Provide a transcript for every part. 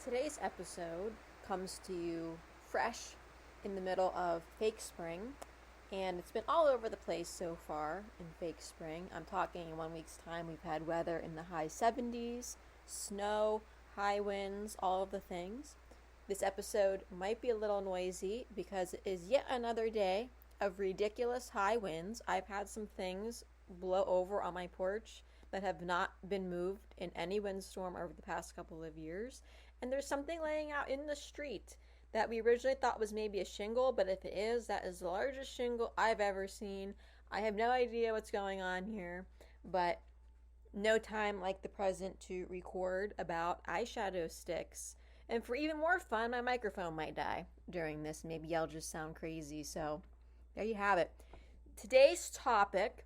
Today's episode comes to you fresh in the middle of fake spring, and it's been all over the place so far in fake spring. I'm talking in 1 week's time, we've had weather in the high 70s, snow, high winds, all of the things. This episode might be a little noisy because it is yet another day of ridiculous high winds. I've had some things blow over on my porch that have not been moved in any windstorm over the past couple of years. And there's something laying out in the street that we originally thought was maybe a shingle, but if it is, that is the largest shingle I've ever seen. I have no idea what's going on here, but no time like the present to record about eyeshadow sticks. And for even more fun, my microphone might die during this. Maybe I'll just sound crazy. So there you have it. Today's topic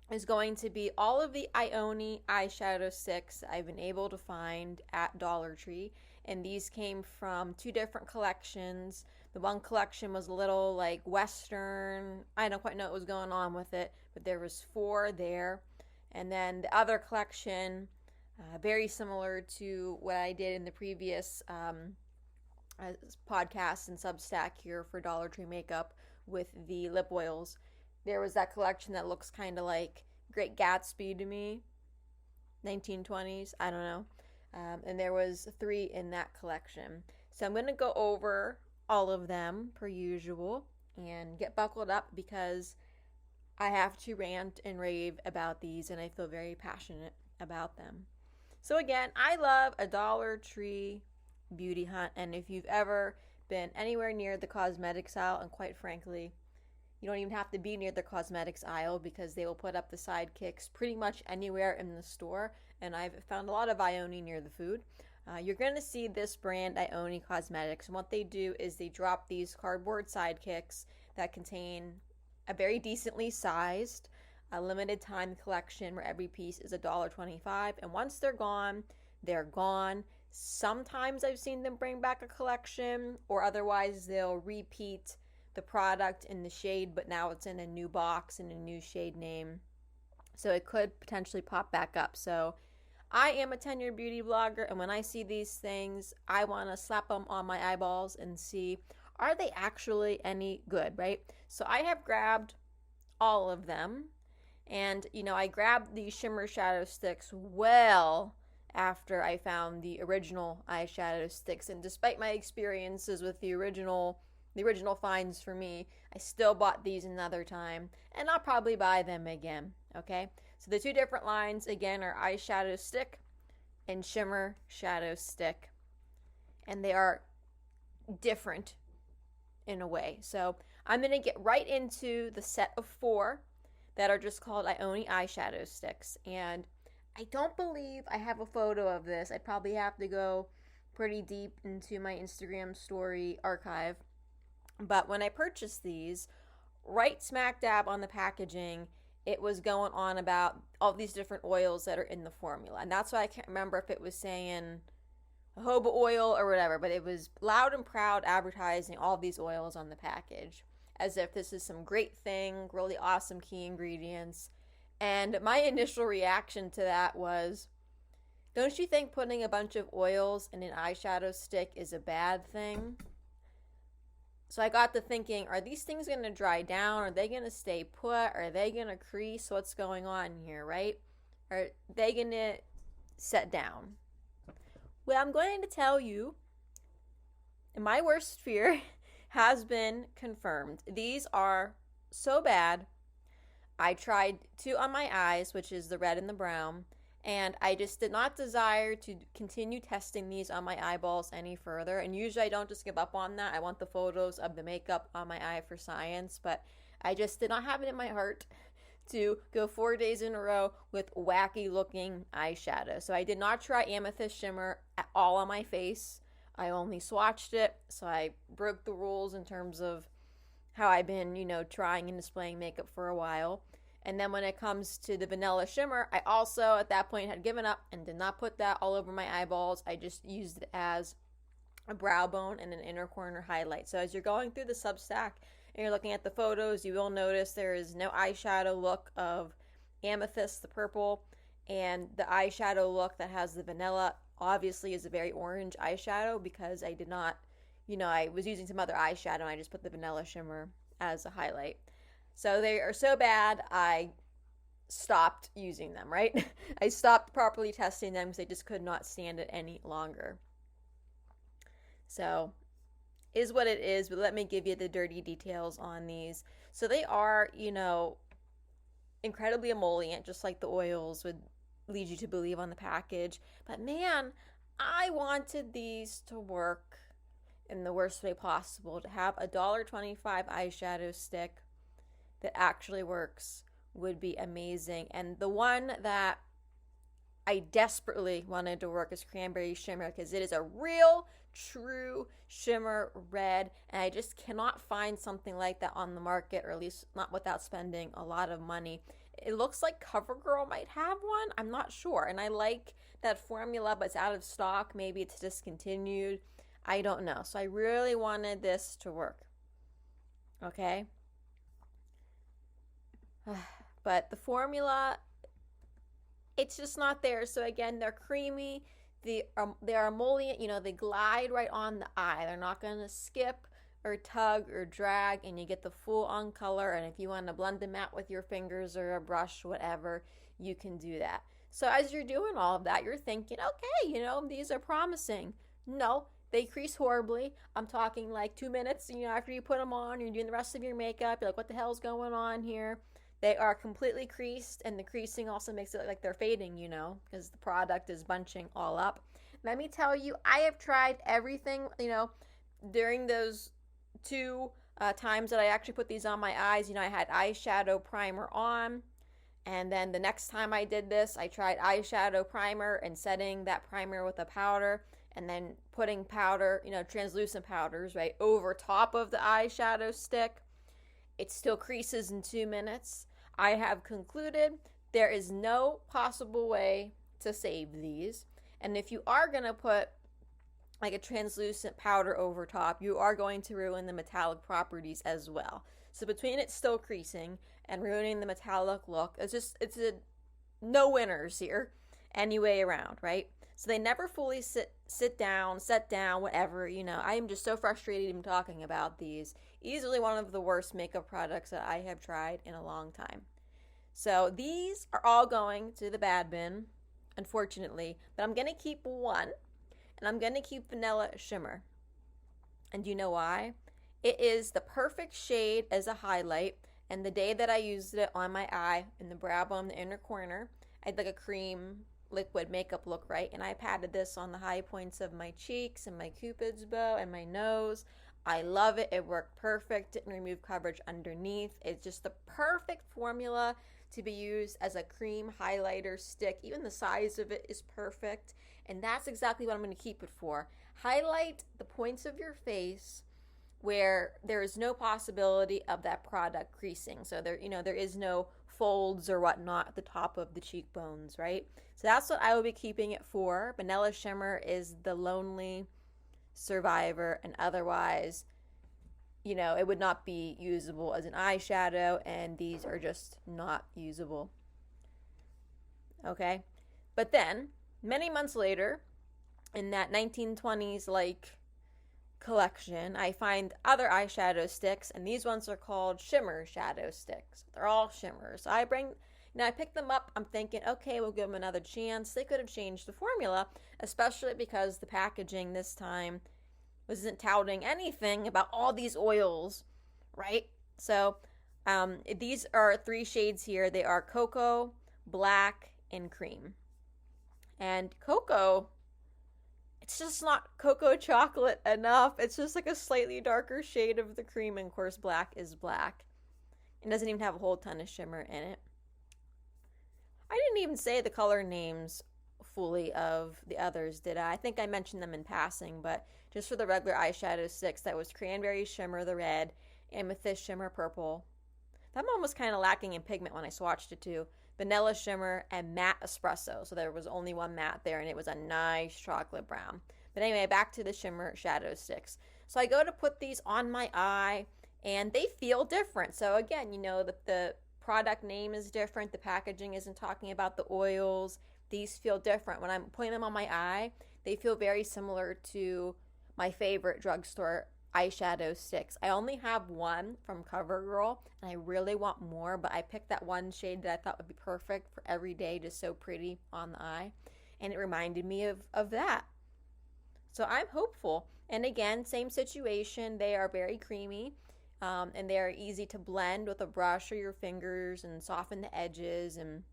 is going to be all of the Ioni eyeshadow sticks I've been able to find at Dollar Tree. And these came from two different collections. The one collection was a little like Western. I don't quite know what was going on with it, but there was 4 there. And then the other collection, very similar to what I did in the previous podcast and Substack here for Dollar Tree Makeup with the lip oils. There was that collection that looks kind of like Great Gatsby to me, 1920s, I don't know. And there was 3 in that collection. So I'm going to go over all of them per usual and get buckled up because I have to rant and rave about these and I feel very passionate about them. So again, I love a Dollar Tree beauty hunt, and if you've ever been anywhere near the cosmetics aisle, and quite frankly, you don't even have to be near the cosmetics aisle because they will put up the sidekicks pretty much anywhere in the store. And I've found a lot of Ioni near the food. You're going to see this brand, Ioni Cosmetics. And what they do is they drop these cardboard sidekicks that contain a very decently sized, a limited time collection where every piece is $1.25. And once they're gone, they're gone. Sometimes I've seen them bring back a collection, or otherwise they'll repeat the product in the shade, but now it's in a new box and a new shade name, so it could potentially pop back up. So I am a tenured beauty blogger, and when I see these things, I want to slap them on my eyeballs and see, are they actually any good, right? So I have grabbed all of them, and I grabbed these Shimmer shadow sticks well after I found the original eyeshadow sticks, and despite my experiences with the original finds for me, I still bought these another time, and I'll probably buy them again, okay? So the 2 different lines, again, are Eyeshadow Stick and Shimmer Shadow Stick, and they are different in a way. So I'm going to get right into the set of 4 that are just called Ioni Eyeshadow Sticks, and I don't believe I have a photo of this. I'd probably have to go pretty deep into my Instagram story archive. But when I purchased these, right smack dab on the packaging, it was going on about all these different oils that are in the formula. And that's why I can't remember if it was saying jojoba oil or whatever, but it was loud and proud advertising all these oils on the package as if this is some great thing, really awesome key ingredients. And my initial reaction to that was, don't you think putting a bunch of oils in an eyeshadow stick is a bad thing? So I got to thinking, are these things going to dry down? Are they going to stay put? Are they going to crease? What's going on here, right? Are they going to set down? Well, I'm going to tell you, my worst fear has been confirmed. These are so bad. I tried 2 on my eyes, which is the red and the brown, and I just did not desire to continue testing these on my eyeballs any further. And usually I don't just give up on that. I want the photos of the makeup on my eye for science. But I just did not have it in my heart to go 4 days in a row with wacky looking eyeshadow. So I did not try Amethyst Shimmer at all on my face. I only swatched it. So I broke the rules in terms of how I've been, trying and displaying makeup for a while. And then when it comes to the Vanilla Shimmer, I also at that point had given up and did not put that all over my eyeballs. I just used it as a brow bone and an inner corner highlight. So as you're going through the Substack and you're looking at the photos, you will notice there is no eyeshadow look of Amethyst, the purple, and the eyeshadow look that has the vanilla obviously is a very orange eyeshadow because I did not, I was using some other eyeshadow and I just put the vanilla shimmer as a highlight. So they are so bad, I stopped using them, right? I stopped properly testing them because I just could not stand it any longer. So, is what it is, but let me give you the dirty details on these. So they are, incredibly emollient, just like the oils would lead you to believe on the package. But man, I wanted these to work in the worst way possible, to have a $1.25 eyeshadow stick that actually works would be amazing. And the one that I desperately wanted to work is Cranberry Shimmer because it is a real, true shimmer red, and I just cannot find something like that on the market, or at least not without spending a lot of money. It looks like CoverGirl might have one. I'm not sure, and I like that formula, but it's out of stock. Maybe it's discontinued. I don't know. So I really wanted this to work. Okay? But the formula, it's just not there. So again, they're creamy. They're emollient. They glide right on the eye. They're not going to skip or tug or drag, and you get the full on color. And if you want to blend them out with your fingers or a brush, whatever, you can do that. So as you're doing all of that, you're thinking, okay, these are promising. No, they crease horribly. I'm talking like 2 minutes, after you put them on, you're doing the rest of your makeup. You're like, what the hell's going on here? They are completely creased, and the creasing also makes it look like they're fading, because the product is bunching all up. Let me tell you, I have tried everything, during those 2 times that I actually put these on my eyes. I had eyeshadow primer on, and then the next time I did this, I tried eyeshadow primer and setting that primer with a powder, and then putting powder, translucent powders, right, over top of the eyeshadow stick. It still creases in 2 minutes. I have concluded there is no possible way to save these. And if you are going to put like a translucent powder over top, you are going to ruin the metallic properties as well. So between it still creasing and ruining the metallic look, it's a no winners here any way around, right? So they never fully set down, whatever, I am just so frustrated even talking about these. Easily one of the worst makeup products that I have tried in a long time. So these are all going to the bad bin, unfortunately, but I'm going to keep one, and I'm going to keep Vanilla Shimmer. And do you know why? It is the perfect shade as a highlight, and the day that I used it on my eye, in the brow bone, the inner corner, I had like a cream liquid makeup look, right? And I patted this on the high points of my cheeks and my cupid's bow and my nose. I love it. It worked perfect. Didn't remove coverage underneath. It's just the perfect formula to be used as a cream highlighter stick. Even the size of it is perfect. And that's exactly what I'm going to keep it for. Highlight the points of your face where there is no possibility of that product creasing. So there is no folds or whatnot at the top of the cheekbones, right? So that's what I will be keeping it for. Vanilla Shimmer is the lonely survivor, and otherwise, it would not be usable as an eyeshadow, and these are just not usable. Okay? But then, many months later, in that 1920s collection, I find other eyeshadow sticks, and these ones are called Shimmer shadow sticks. They're all shimmers. So I picked them up. I'm thinking, okay, we'll give them another chance. They could have changed the formula, especially because the packaging this time wasn't touting anything about all these oils, right? So these are 3 shades here. They are Cocoa, Black, and Cream. And Cocoa, it's just not cocoa chocolate enough. It's just like a slightly darker shade of the cream, and of course Black is black. It doesn't even have a whole ton of shimmer in it. I didn't even say the color names fully of the others, did I? I think I mentioned them in passing, but just for the regular eyeshadow sticks, that was Cranberry Shimmer, the red, Amethyst Shimmer, purple. That one was kind of lacking in pigment when I swatched it too. Vanilla Shimmer, and Matte Espresso. So there was only one matte there, and it was a nice chocolate brown. But anyway, back to the Shimmer shadow sticks. So I go to put these on my eye, and they feel different. So again, the product name is different. The packaging isn't talking about the oils. These feel different. When I'm putting them on my eye, They feel very similar to my favorite drugstore eyeshadow sticks. I only have one from CoverGirl, and I really want more, but I picked that one shade that I thought would be perfect for every day, just so pretty on the eye. And it reminded me of that. So I'm hopeful. And again, same situation. They are very creamy, and they are easy to blend with a brush or your fingers and soften the edges and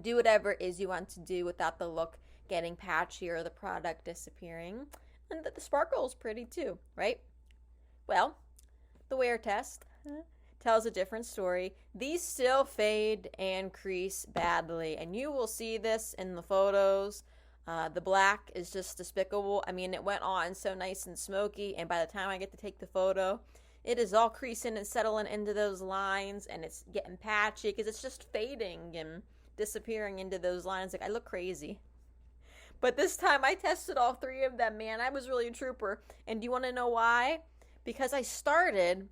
do whatever it is you want to do without the look getting patchy or the product disappearing. And the sparkle is pretty too, right? Well, the wear test tells a different story. These still fade and crease badly, and you will see this in the photos. The black is just despicable. I mean, it went on so nice and smoky, and by the time I get to take the photo, it is all creasing and settling into those lines, and it's getting patchy because it's just fading and disappearing into those lines. Like, I look crazy. But this time I tested all three of them, man. I was really a trooper. And do you want to know why? Because I started,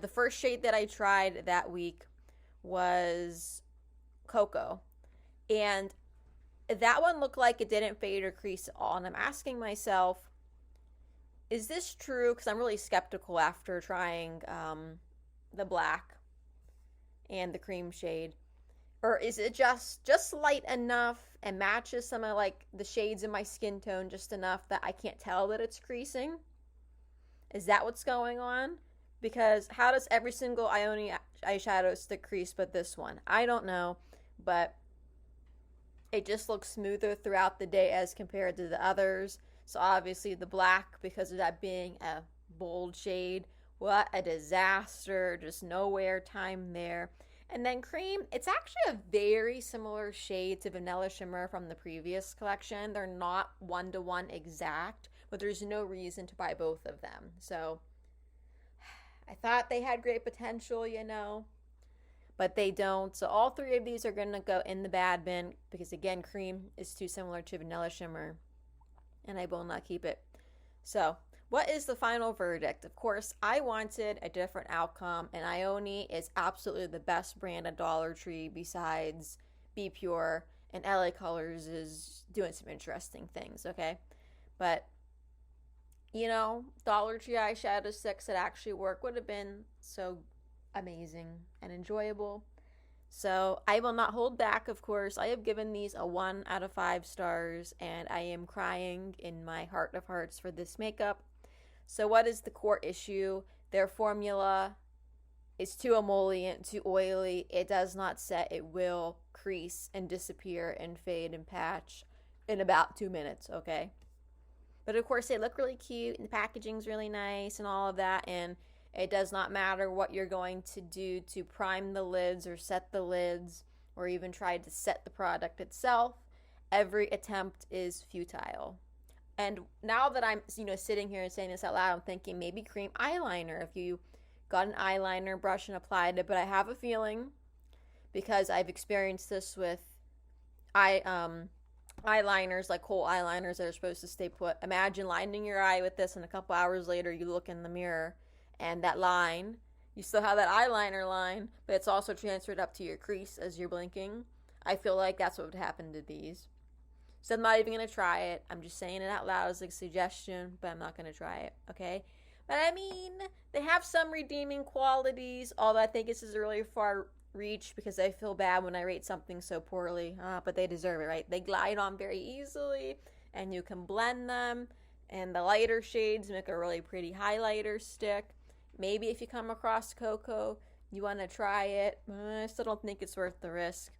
the first shade that I tried that week was Cocoa. And that one looked like it didn't fade or crease at all. And I'm asking myself, is this true? Because I'm really skeptical after trying the black and the cream shade. Or is it just light enough and matches some of like the shades in my skin tone just enough that I can't tell that it's creasing? Is that what's going on? Because how does every single Ioni eyeshadow stick crease but this one? I don't know, but it just looks smoother throughout the day as compared to the others. So obviously the black, because of that being a bold shade, what a disaster. Just no wear time there. And then cream, it's actually a very similar shade to Vanilla Shimmer from the previous collection. They're not one-to-one exact, but there's no reason to buy both of them. So I thought they had great potential, you know, but they don't. So all three of these are going to go in the bad bin because, again, cream is too similar to Vanilla Shimmer, and I will not keep it. So what is the final verdict? Of course, I wanted a different outcome, and Ioni is absolutely the best brand at Dollar Tree besides Be Pure, and LA Colors is doing some interesting things, okay? But, you know, Dollar Tree eyeshadow sticks that actually work would have been so amazing and enjoyable. So I will not hold back, of course. I have given these a 1 out of 5 stars, and I am crying in my heart of hearts for this makeup. So what is the core issue? Their formula is too emollient, too oily. It does not set. It will crease and disappear and fade and patch in about 2 minutes, okay? But of course, they look really cute, and the packaging's really nice and all of that, and it does not matter what you're going to do to prime the lids or set the lids or even try to set the product itself. Every attempt is futile. And now that I'm, sitting here and saying this out loud, I'm thinking maybe cream eyeliner. If you got an eyeliner brush and applied it, but I have a feeling, because I've experienced this with eyeliners, like whole eyeliners that are supposed to stay put. Imagine lining your eye with this, and a couple hours later you look in the mirror, and that line, you still have that eyeliner line, but it's also transferred up to your crease as you're blinking. I feel like that's what would happen to these. So I'm not even going to try it. I'm just saying it out loud as a suggestion, but I'm not going to try it, okay? But I mean, they have some redeeming qualities, although I think this is a really far reach because I feel bad when I rate something so poorly. But they deserve it, right? They glide on very easily, and you can blend them, and the lighter shades make a really pretty highlighter stick. Maybe if you come across Cocoa, you want to try it. I still don't think it's worth the risk.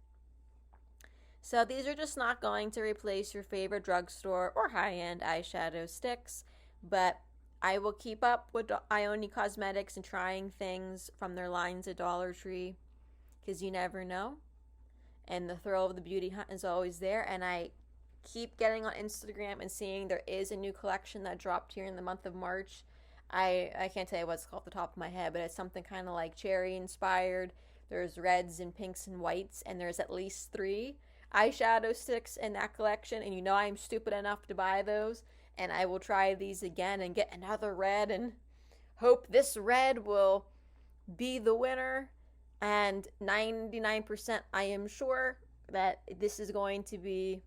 So these are just not going to replace your favorite drugstore or high-end eyeshadow sticks, but I will keep up with Ioni Cosmetics and trying things from their lines at Dollar Tree because you never know. And the thrill of the beauty hunt is always there, and I keep getting on Instagram and seeing there is a new collection that dropped here in the month of March. I can't tell you what it's called off the top of my head, but it's something kind of like cherry inspired. There's reds and pinks and whites, and there's at least 3 eyeshadow sticks in that collection, and I'm stupid enough to buy those, and I will try these again and get another red and hope this red will be the winner. And 99% I am sure that this is going to be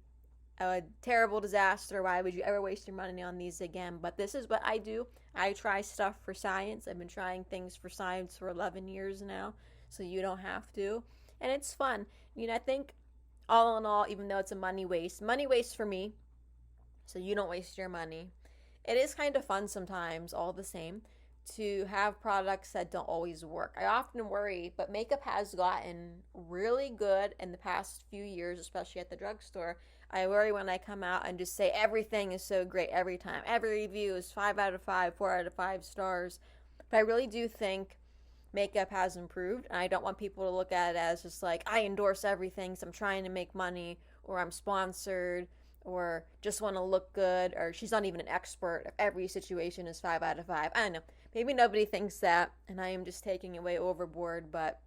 a terrible disaster. Why would you ever waste your money on these again? But this is what I do. I try stuff for science. I've been trying things for science for 11 years now, so you don't have to. And it's fun. I think all in all, even though it's a money waste for me, so you don't waste your money. It is kind of fun sometimes, all the same, to have products that don't always work. I often worry, but makeup has gotten really good in the past few years, especially at the drugstore. I worry when I come out and just say everything is so great every time. Every review is 5 out of 5, 4 out of 5 stars. But I really do think makeup has improved, and I don't want people to look at it as just like, I endorse everything, so I'm trying to make money, or I'm sponsored, or just want to look good, or she's not even an expert if every situation is 5 out of 5. I don't know. Maybe nobody thinks that, and I am just taking it way overboard, but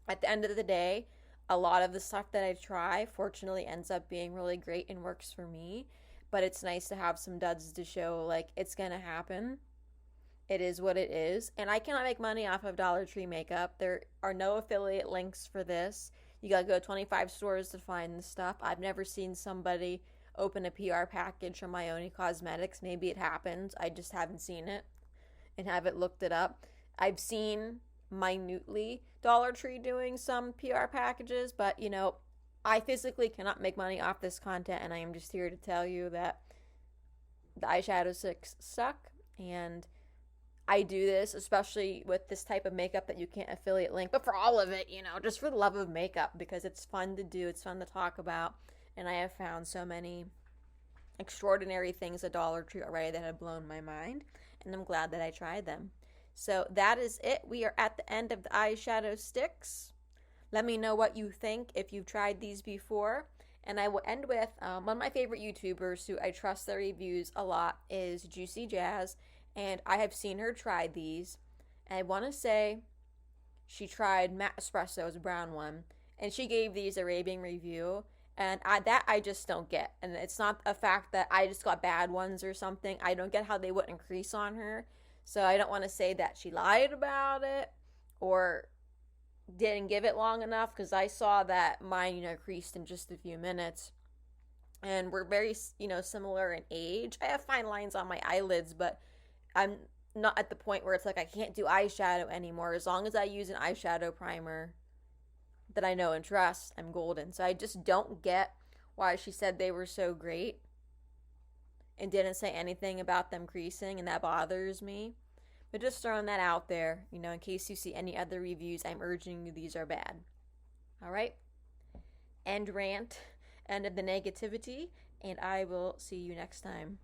at the end of the day, a lot of the stuff that I try, fortunately, ends up being really great and works for me. But it's nice to have some duds to show, like, it's gonna happen. It is what it is. And I cannot make money off of Dollar Tree makeup. There are no affiliate links for this. You gotta go to 25 stores to find the stuff. I've never seen somebody open a PR package from Ioni Cosmetics. Maybe it happens. I just haven't seen it and haven't looked it up. I've seen minutely Dollar Tree doing some PR packages, but I physically cannot make money off this content, and I am just here to tell you that the eyeshadow sticks suck, and I do this especially with this type of makeup that you can't affiliate link, but for all of it, just for the love of makeup, because it's fun to do, it's fun to talk about, and I have found so many extraordinary things at Dollar Tree already that have blown my mind, and I'm glad that I tried them. So that is it. We are at the end of the eyeshadow sticks. Let me know what you think if you've tried these before. And I will end with one of my favorite YouTubers who I trust their reviews a lot is Juicy Jazz. And I have seen her try these. And I want to say she tried Matte Espresso's brown one. And she gave these a raving review. And I just don't get. And it's not a fact that I just got bad ones or something. I don't get how they wouldn't crease on her. So I don't want to say that she lied about it or didn't give it long enough, because I saw that mine, creased in just a few minutes. And we're very, similar in age. I have fine lines on my eyelids, but I'm not at the point where it's like I can't do eyeshadow anymore. As long as I use an eyeshadow primer that I know and trust, I'm golden. So I just don't get why she said they were so great and didn't say anything about them creasing, and that bothers me. But just throwing that out there, in case you see any other reviews, I'm urging you these are bad. All right? End rant, end of the negativity, and I will see you next time.